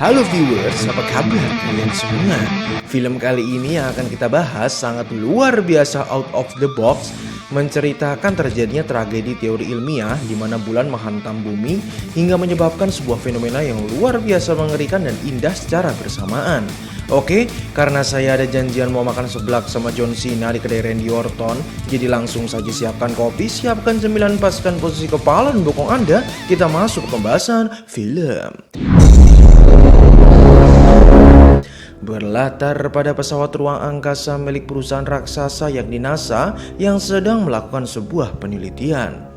Halo viewers, apa kabar kalian semua? Film kali ini yang akan kita bahas sangat luar biasa out of the box, menceritakan terjadinya tragedi teori ilmiah di mana bulan menghantam bumi hingga menyebabkan sebuah fenomena yang luar biasa mengerikan dan indah secara bersamaan. Oke, karena saya ada janjian mau makan seblak sama John Cena di kedai Randy Orton, jadi langsung saja siapkan kopi, siapkan cemilan, paskan posisi kepala dan bokong Anda. Kita masuk ke pembahasan film. Berlatar pada pesawat ruang angkasa milik perusahaan raksasa yakni NASA yang sedang melakukan sebuah penelitian.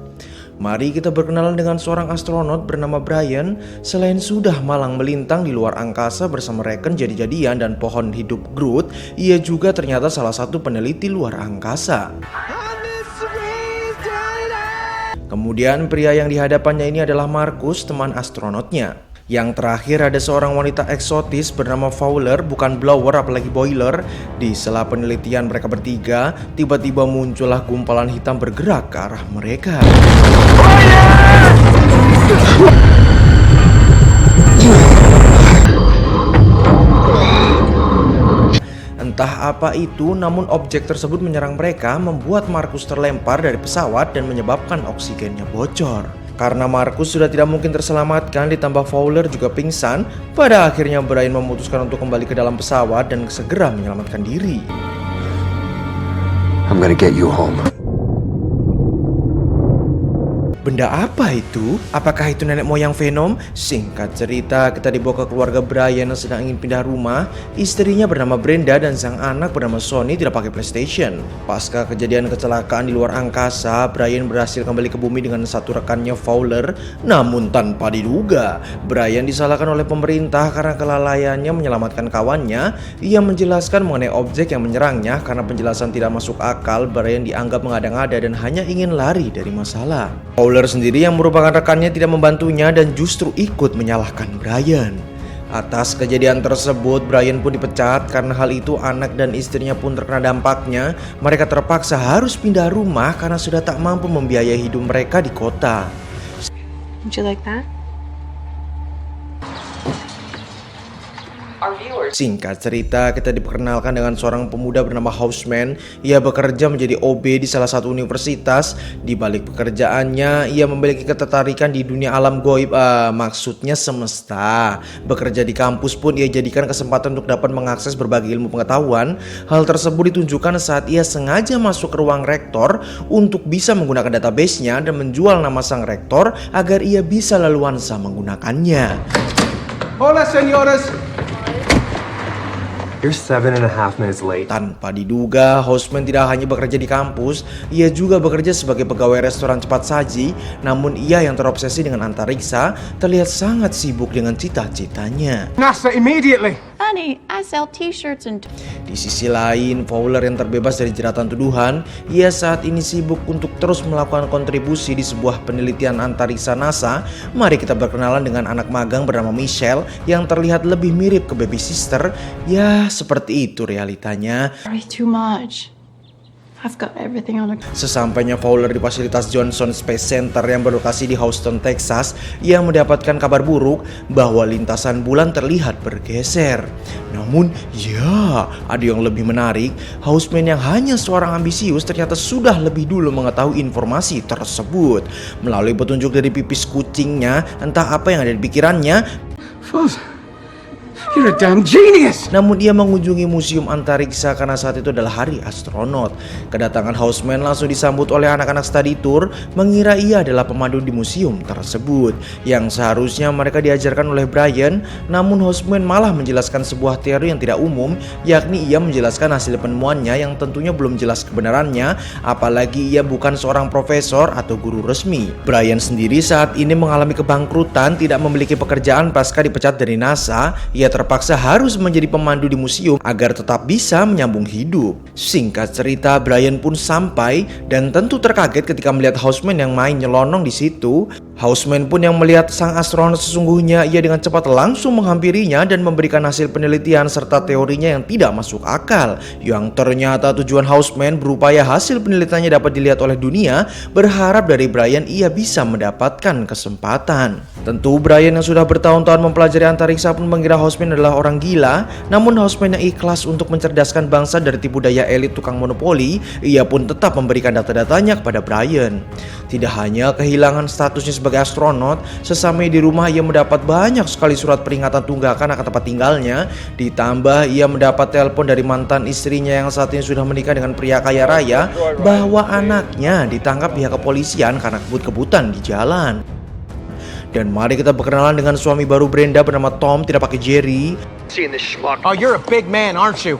Mari kita berkenalan dengan seorang astronot bernama Brian. Selain sudah malang melintang di luar angkasa bersama reken jadi-jadian dan pohon hidup Groot, ia juga ternyata salah satu peneliti luar angkasa. Kemudian pria yang dihadapannya ini adalah Marcus, teman astronotnya. Yang terakhir ada seorang wanita eksotis bernama Fowler, bukan blower apalagi boiler. Di sela penelitian mereka bertiga, tiba-tiba muncullah gumpalan hitam bergerak ke arah mereka. Entah apa itu, namun objek tersebut menyerang mereka, membuat Marcus terlempar dari pesawat dan menyebabkan oksigennya bocor. Karena Marcus sudah tidak mungkin terselamatkan, ditambah Fowler juga pingsan, pada akhirnya Brian memutuskan untuk kembali ke dalam pesawat dan segera menyelamatkan diri. I'm gonna get you home. Benda apa itu? Apakah itu nenek moyang Venom? Singkat cerita, kita dibawa ke keluarga Brian yang sedang ingin pindah rumah. Istrinya bernama Brenda dan sang anak bernama Sonny tidak pakai PlayStation. Pasca kejadian kecelakaan di luar angkasa, Brian berhasil kembali ke bumi dengan satu rekannya Fowler. Namun tanpa diduga, Brian disalahkan oleh pemerintah karena kelalaiannya menyelamatkan kawannya. Ia menjelaskan mengenai objek yang menyerangnya. Karena penjelasan tidak masuk akal, Brian dianggap mengada-ngada dan hanya ingin lari dari masalah. Fowler sendiri yang merupakan rekannya tidak membantunya dan justru ikut menyalahkan Brian. Atas kejadian tersebut, Brian pun dipecat. Karena hal itu, anak dan istrinya pun terkena dampaknya. Mereka terpaksa harus pindah rumah karena sudah tak mampu membiayai hidup mereka di kota. Would you like that? Singkat cerita, kita diperkenalkan dengan seorang pemuda bernama Houseman. Ia bekerja menjadi OB di salah satu universitas. Di balik pekerjaannya, ia memiliki ketertarikan di dunia alam goib, maksudnya semesta. Bekerja di kampus pun ia jadikan kesempatan untuk dapat mengakses berbagai ilmu pengetahuan. Hal tersebut ditunjukkan saat ia sengaja masuk ke ruang rektor untuk bisa menggunakan database-nya dan menjual nama sang rektor agar ia bisa leluasa menggunakannya. Hola, señores. You're 7.5 minutes late. Tanpa diduga, Houseman tidak hanya bekerja di kampus, ia juga bekerja sebagai pegawai restoran cepat saji. Namun ia yang terobsesi dengan antariksa terlihat sangat sibuk dengan cita-citanya. NASA immediately. Honey, I sell t-shirts and... Di sisi lain, Fowler yang terbebas dari jeratan tuduhan, ia saat ini sibuk untuk terus melakukan kontribusi di sebuah penelitian antariksa NASA. Mari kita berkenalan dengan anak magang bernama Michelle yang terlihat lebih mirip ke baby sister. Ya, seperti itu realitanya. Worry too much. I've got everything under... Sesampainya Fowler di fasilitas Johnson Space Center yang berlokasi di Houston, Texas, ia mendapatkan kabar buruk bahwa lintasan bulan terlihat bergeser. Namun, ya, ada yang lebih menarik. Houseman yang hanya seorang ambisius ternyata sudah lebih dulu mengetahui informasi tersebut. Melalui petunjuk dari pipis kucingnya, entah apa yang ada di pikirannya, You're a damn genius. namun dia mengunjungi museum antariksa karena saat itu adalah hari astronot. Kedatangan Houseman langsung disambut oleh anak-anak study tour, mengira ia adalah pemandu di museum tersebut yang seharusnya mereka diajarkan oleh Brian. Namun Houseman malah menjelaskan sebuah teori yang tidak umum, yakni ia menjelaskan hasil penemuannya yang tentunya belum jelas kebenarannya, apalagi ia bukan seorang profesor atau guru resmi. Brian sendiri saat ini mengalami kebangkrutan, tidak memiliki pekerjaan pasca dipecat dari NASA. Ia terpaksa harus menjadi pemandu di museum agar tetap bisa menyambung hidup. Singkat cerita, Brian pun sampai dan tentu terkaget ketika melihat Houseman yang main nyelonong di situ. Houseman pun yang melihat sang astronot sesungguhnya, ia dengan cepat langsung menghampirinya dan memberikan hasil penelitian serta teorinya yang tidak masuk akal, yang ternyata tujuan Houseman berupaya hasil penelitiannya dapat dilihat oleh dunia, berharap dari Brian ia bisa mendapatkan kesempatan. Tentu Brian yang sudah bertahun-tahun mempelajari antariksa pun mengira Houseman adalah orang gila, namun Houseman yang ikhlas untuk mencerdaskan bangsa dari tipu daya elit tukang monopoli, ia pun tetap memberikan data-datanya kepada Brian. Tidak hanya kehilangan statusnya sebagai astronot, sesamanya di rumah ia mendapat banyak sekali surat peringatan tunggakan akan tempat tinggalnya, ditambah ia mendapat telepon dari mantan istrinya yang saat ini sudah menikah dengan pria kaya raya bahwa anaknya ditangkap pihak kepolisian karena kebut-kebutan di jalan. Dan mari kita berkenalan dengan suami baru Brenda bernama Tom, tidak pakai Jerry. Oh, you're a big man, aren't you?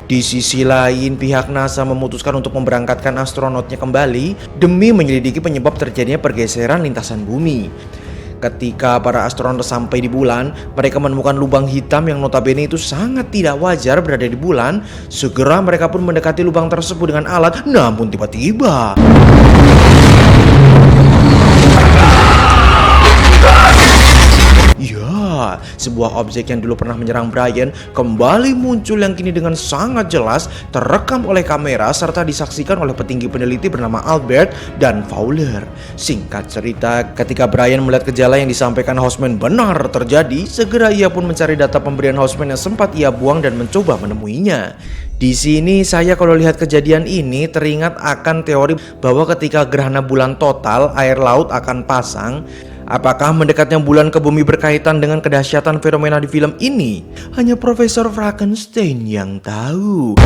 Di sisi lain, pihak NASA memutuskan untuk memberangkatkan astronotnya kembali demi menyelidiki penyebab terjadinya pergeseran lintasan bumi. Ketika para astronot sampai di bulan, mereka menemukan lubang hitam yang notabene itu sangat tidak wajar berada di bulan. Segera mereka pun mendekati lubang tersebut dengan alat, namun tiba-tiba ya, sebuah objek yang dulu pernah menyerang Brian kembali muncul yang kini dengan sangat jelas terekam oleh kamera serta disaksikan oleh petinggi peneliti bernama Albert dan Fowler. Singkat cerita, ketika Brian melihat gejala yang disampaikan Houseman benar terjadi, segera ia pun mencari data pemberian Houseman yang sempat ia buang dan mencoba menemuinya. Di sini saya kalau lihat kejadian ini teringat akan teori bahwa ketika gerhana bulan total, air laut akan pasang. Apakah mendekatnya bulan ke bumi berkaitan dengan kedahsyatan fenomena di film ini? Hanya Profesor Frankenstein yang tahu.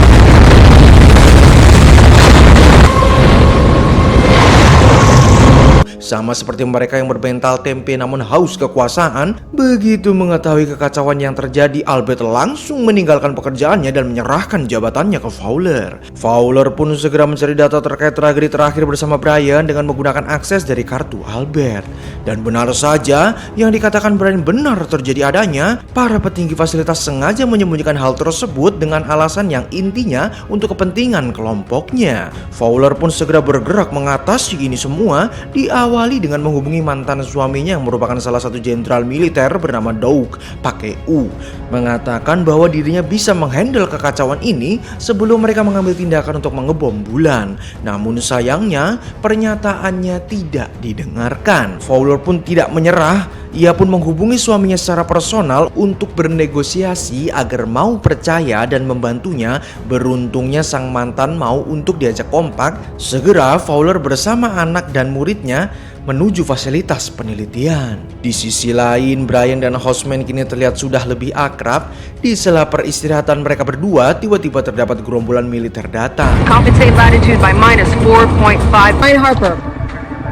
Sama seperti mereka yang bermental tempe namun haus kekuasaan, begitu mengetahui kekacauan yang terjadi, Albert langsung meninggalkan pekerjaannya dan menyerahkan jabatannya ke Fowler. Fowler pun segera mencari data terkait tragedi terakhir bersama Brian dengan menggunakan akses dari kartu Albert. Dan benar saja, yang dikatakan Brian benar terjadi adanya. Para petinggi fasilitas sengaja menyembunyikan hal tersebut dengan alasan yang intinya untuk kepentingan kelompoknya. Fowler pun segera bergerak mengatasi ini semua, diawali dengan menghubungi mantan suaminya yang merupakan salah satu jenderal militer bernama Doug, pakai U, mengatakan bahwa dirinya bisa menghandle kekacauan ini sebelum mereka mengambil tindakan untuk mengebom bulan. Namun sayangnya pernyataannya tidak didengarkan. Fowler pun tidak menyerah. Ia pun menghubungi suaminya secara personal untuk bernegosiasi agar mau percaya dan membantunya. Beruntungnya sang mantan mau untuk diajak kompak. Segera Fowler bersama anak dan muridnya menuju fasilitas penelitian. Di sisi lain, Brian dan Houseman kini terlihat sudah lebih akrab. Di sela peristirahatan mereka berdua, tiba-tiba terdapat gerombolan militer datang. Compensate latitude by -4.5. Ryan Harper.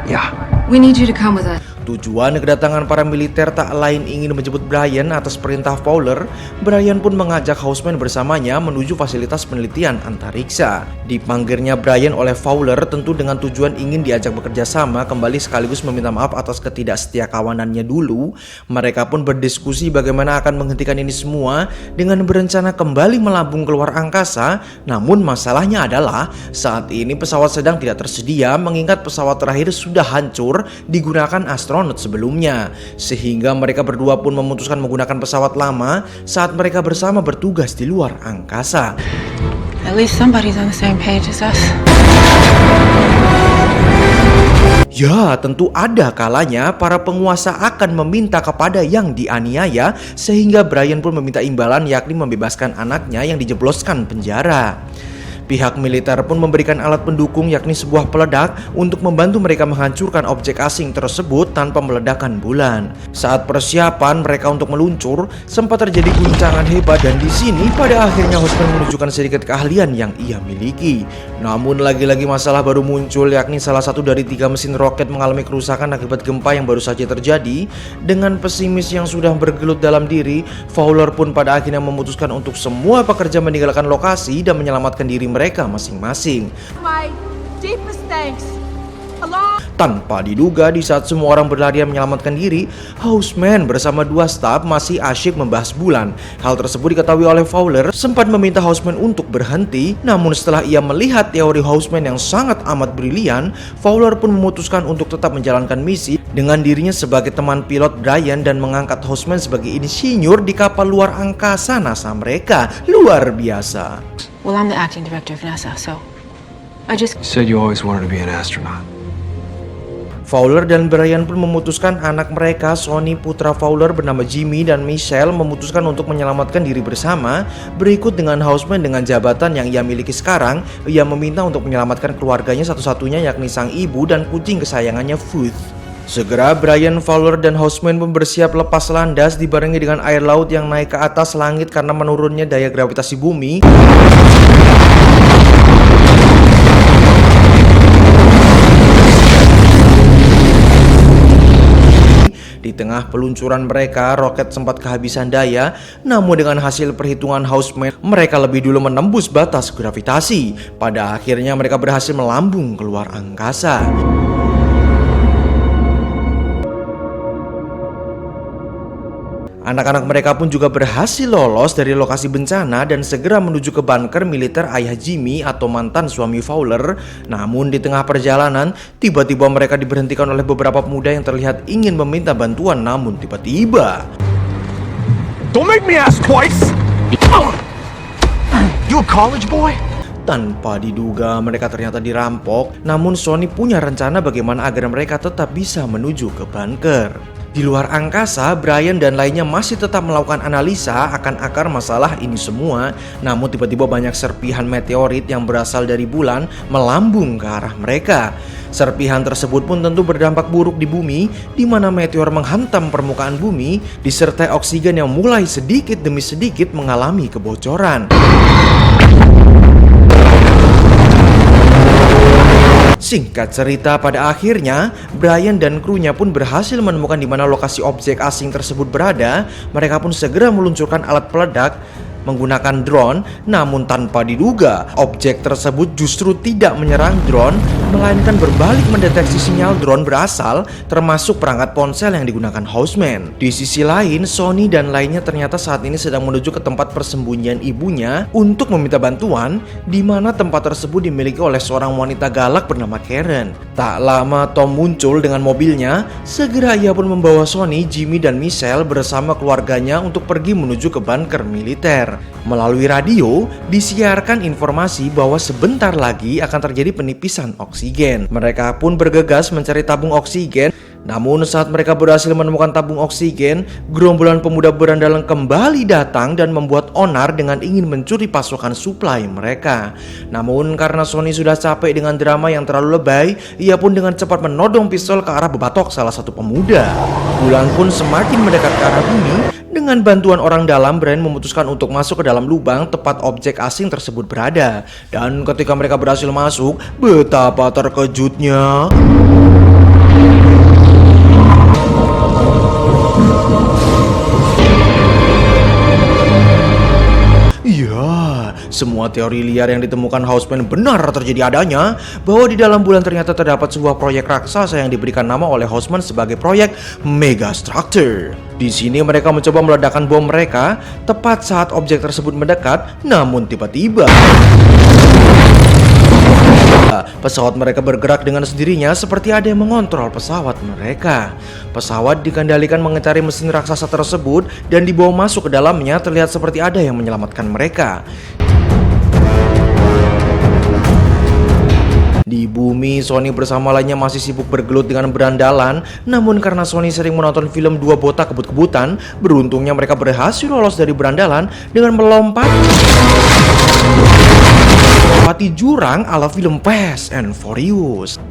Yeah. We need you to come with us. Tujuan kedatangan para militer tak lain ingin menjemput Brian atas perintah Fowler. Brian pun mengajak Houseman bersamanya menuju fasilitas penelitian antariksa. Dipanggilnya Brian oleh Fowler tentu dengan tujuan ingin diajak bekerja sama kembali sekaligus meminta maaf atas ketidaksetiakawanannya dulu. Mereka pun berdiskusi bagaimana akan menghentikan ini semua dengan berencana kembali melambung keluar angkasa. Namun masalahnya adalah saat ini pesawat sedang tidak tersedia mengingat pesawat terakhir sudah hancur digunakan astronot sebelumnya, sehingga mereka berdua pun memutuskan menggunakan pesawat lama saat mereka bersama bertugas di luar angkasa. At least somebody's on the same page as us. Ya, tentu ada kalanya para penguasa akan meminta kepada yang dianiaya, sehingga Brian pun meminta imbalan yakni membebaskan anaknya yang dijebloskan penjara. Pihak militer pun memberikan alat pendukung yakni sebuah peledak untuk membantu mereka menghancurkan objek asing tersebut tanpa meledakan bulan. Saat persiapan mereka untuk meluncur, sempat terjadi guncangan hebat dan di sini pada akhirnya Houseman menunjukkan sedikit keahlian yang ia miliki. Namun lagi-lagi masalah baru muncul yakni salah satu dari 3 mesin roket mengalami kerusakan akibat gempa yang baru saja terjadi. Dengan pesimis yang sudah bergelut dalam diri, Fowler pun pada akhirnya memutuskan untuk semua pekerja meninggalkan lokasi dan menyelamatkan diri mereka masing-masing. My deepest thanks. Tanpa diduga, di saat semua orang berlarian menyelamatkan diri, Houseman bersama 2 staf masih asyik membahas bulan. Hal tersebut diketahui oleh Fowler, sempat meminta Houseman untuk berhenti. Namun setelah ia melihat teori Houseman yang sangat amat brilian, Fowler pun memutuskan untuk tetap menjalankan misi dengan dirinya sebagai teman pilot Brian dan mengangkat Houseman sebagai insinyur di kapal luar angkasa NASA mereka. Luar biasa. Well, I'm the acting director of NASA, so I just... You said you always wanted to be an astronaut. Fowler dan Brian pun memutuskan anak mereka, Sonny putra Fowler bernama Jimmy dan Michelle, memutuskan untuk menyelamatkan diri bersama. Berikut dengan Houseman dengan jabatan yang ia miliki sekarang, ia meminta untuk menyelamatkan keluarganya satu-satunya, yakni sang ibu dan kucing kesayangannya Food. Segera Brian, Fowler, dan Houseman pun bersiap lepas landas dibarengi dengan air laut yang naik ke atas langit karena menurunnya daya gravitasi bumi. Di tengah peluncuran mereka, roket sempat kehabisan daya. Namun dengan hasil perhitungan Houseman, mereka lebih dulu menembus batas gravitasi. Pada akhirnya mereka berhasil melambung keluar angkasa. Anak-anak mereka pun juga berhasil lolos dari lokasi bencana dan segera menuju ke bunker militer ayah Jimmy atau mantan suami Fowler. Namun di tengah perjalanan, tiba-tiba mereka diberhentikan oleh beberapa pemuda yang terlihat ingin meminta bantuan. Namun tiba-tiba, Don't make me ask twice! You a college boy? tanpa diduga mereka ternyata dirampok. Namun Sonny punya rencana bagaimana agar mereka tetap bisa menuju ke bunker. Di luar angkasa, Brian dan lainnya masih tetap melakukan analisa akan akar masalah ini semua. Namun tiba-tiba banyak serpihan meteorit yang berasal dari bulan melambung ke arah mereka. Serpihan tersebut pun tentu berdampak buruk di bumi, di mana meteor menghantam permukaan bumi, disertai oksigen yang mulai sedikit demi sedikit mengalami kebocoran. Singkat cerita, pada akhirnya Brian dan krunya pun berhasil menemukan di mana lokasi objek asing tersebut berada. Mereka pun segera meluncurkan alat peledak menggunakan drone. Namun tanpa diduga, objek tersebut justru tidak menyerang drone, melainkan berbalik mendeteksi sinyal drone berasal, termasuk perangkat ponsel yang digunakan Houseman. Di sisi lain, Sonny dan lainnya ternyata saat ini sedang menuju ke tempat persembunyian ibunya untuk meminta bantuan, di mana tempat tersebut dimiliki oleh seorang wanita galak bernama Karen. Tak lama Tom muncul dengan mobilnya. Segera ia pun membawa Sonny, Jimmy, dan Michelle bersama keluarganya untuk pergi menuju ke bunker militer. Melalui radio, disiarkan informasi bahwa sebentar lagi akan terjadi penipisan oksigen. Mereka pun bergegas mencari tabung oksigen. Namun saat mereka berhasil menemukan tabung oksigen, gerombolan pemuda berandalan kembali datang dan membuat onar dengan ingin mencuri pasokan suplai mereka. Namun karena Sonny sudah capek dengan drama yang terlalu lebay, ia pun dengan cepat menodong pistol ke arah bebatok salah satu pemuda. Bulan pun semakin mendekat ke arah bumi. Dengan bantuan orang dalam, Brian memutuskan untuk masuk ke dalam lubang tempat objek asing tersebut berada. Dan ketika mereka berhasil masuk, betapa terkejutnya. Iya, semua teori liar yang ditemukan Houseman benar terjadi adanya, bahwa di dalam bulan ternyata terdapat sebuah proyek raksasa yang diberikan nama oleh Houseman sebagai proyek Megastructure. Di sini mereka mencoba meledakkan bom mereka tepat saat objek tersebut mendekat, namun tiba-tiba pesawat mereka bergerak dengan sendirinya seperti ada yang mengontrol pesawat mereka. Pesawat dikendalikan mengitari mesin raksasa tersebut dan dibawa masuk ke dalamnya. Terlihat seperti ada yang menyelamatkan mereka. Di bumi, Sonny bersama lainnya masih sibuk bergelut dengan berandalan. Namun karena Sonny sering menonton film Dua Botak Kebut-kebutan, beruntungnya mereka berhasil lolos dari berandalan dengan melompat jurang ala film Fast and Furious.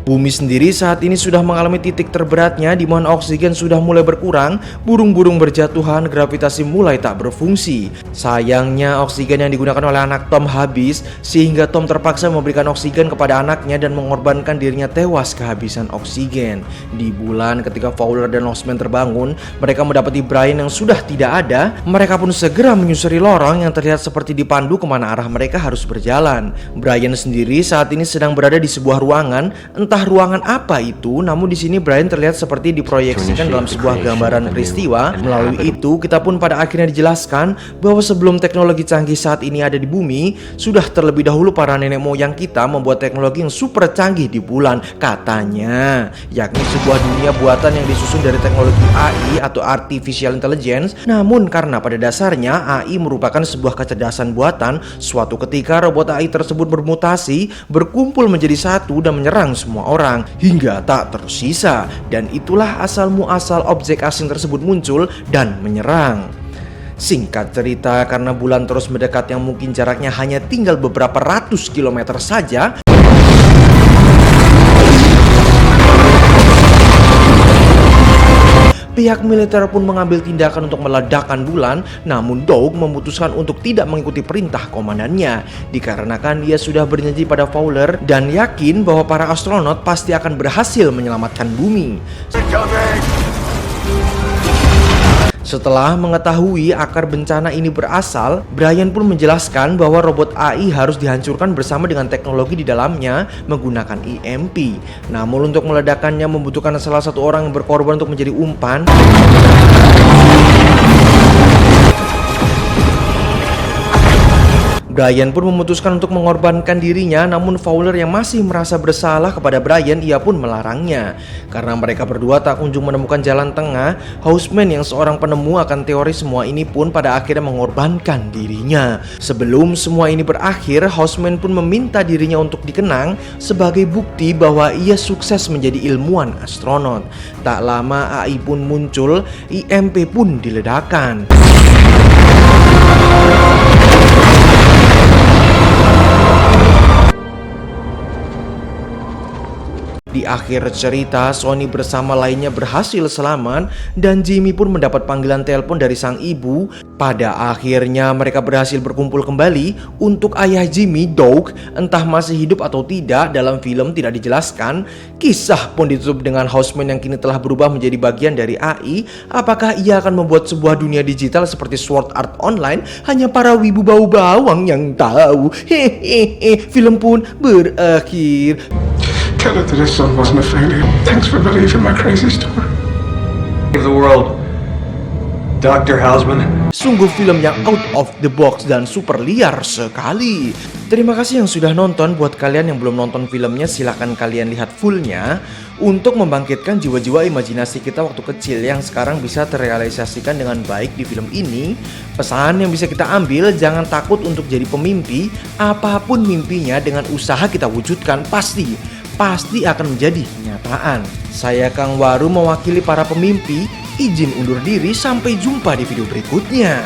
Bumi sendiri saat ini sudah mengalami titik terberatnya, di mana oksigen sudah mulai berkurang, burung-burung berjatuhan, gravitasi mulai tak berfungsi. Sayangnya oksigen yang digunakan oleh anak Tom habis, sehingga Tom terpaksa memberikan oksigen kepada anaknya dan mengorbankan dirinya tewas kehabisan oksigen. Di bulan, ketika Fowler dan Houseman terbangun, mereka mendapati Brian yang sudah tidak ada. Mereka pun segera menyusuri lorong yang terlihat seperti dipandu kemana arah mereka harus berjalan. Brian sendiri saat ini sedang berada di sebuah ruangan, entah Entah ruangan apa itu, namun di sini Brian terlihat seperti diproyeksikan dalam sebuah gambaran peristiwa. Melalui itu, kita pun pada akhirnya dijelaskan bahwa sebelum teknologi canggih saat ini ada di bumi, sudah terlebih dahulu para nenek moyang kita membuat teknologi yang super canggih di bulan, katanya, yakni sebuah dunia buatan yang disusun dari teknologi AI atau Artificial Intelligence. Namun karena pada dasarnya AI merupakan sebuah kecerdasan buatan, suatu ketika robot AI tersebut bermutasi, berkumpul menjadi satu dan menyerang semua orang hingga tak tersisa, dan itulah asal muasal objek asing tersebut muncul dan menyerang. Singkat cerita, karena bulan terus mendekat yang mungkin jaraknya hanya tinggal beberapa ratus kilometer saja, pihak militer pun mengambil tindakan untuk meledakkan bulan. Namun Doug memutuskan untuk tidak mengikuti perintah komandannya, dikarenakan dia sudah berjanji pada Fowler dan yakin bahwa para astronot pasti akan berhasil menyelamatkan bumi. Setelah mengetahui akar bencana ini berasal, Brian pun menjelaskan bahwa robot AI harus dihancurkan bersama dengan teknologi di dalamnya menggunakan EMP. Namun untuk meledakkannya membutuhkan salah satu orang yang berkorban untuk menjadi umpan. Brian pun memutuskan untuk mengorbankan dirinya, namun Fowler yang masih merasa bersalah kepada Brian, ia pun melarangnya. Karena mereka berdua tak kunjung menemukan jalan tengah, Houseman yang seorang penemu akan teori semua ini pun pada akhirnya mengorbankan dirinya. Sebelum semua ini berakhir, Houseman pun meminta dirinya untuk dikenang sebagai bukti bahwa ia sukses menjadi ilmuwan astronot. Tak lama AI pun muncul, EMP pun diledakkan. Di akhir cerita, Sonny bersama lainnya berhasil selamat dan Jimmy pun mendapat panggilan telepon dari sang ibu. Pada akhirnya mereka berhasil berkumpul kembali. Untuk ayah Jimmy, Doug, entah masih hidup atau tidak, dalam film tidak dijelaskan. Kisah pun ditutup dengan Houseman yang kini telah berubah menjadi bagian dari AI. Apakah ia akan membuat sebuah dunia digital seperti Sword Art Online? Hanya para wibu bau bawang yang tahu. Hehehe, film pun berakhir. Tell her that his son wasn't a failure. Thanks for believing my crazy story. Save the world. Dr. Houseman. Sungguh film yang out of the box dan super liar sekali. Terima kasih yang sudah nonton. Buat kalian yang belum nonton filmnya, silahkan kalian lihat fullnya untuk membangkitkan jiwa-jiwa imajinasi kita waktu kecil yang sekarang bisa terrealisasikan dengan baik di film ini. Pesan yang bisa kita ambil, jangan takut untuk jadi pemimpi. Apapun mimpinya, dengan usaha kita wujudkan pasti akan menjadi kenyataan. Saya Kang Waru mewakili para pemimpi, izin undur diri, sampai jumpa di video berikutnya.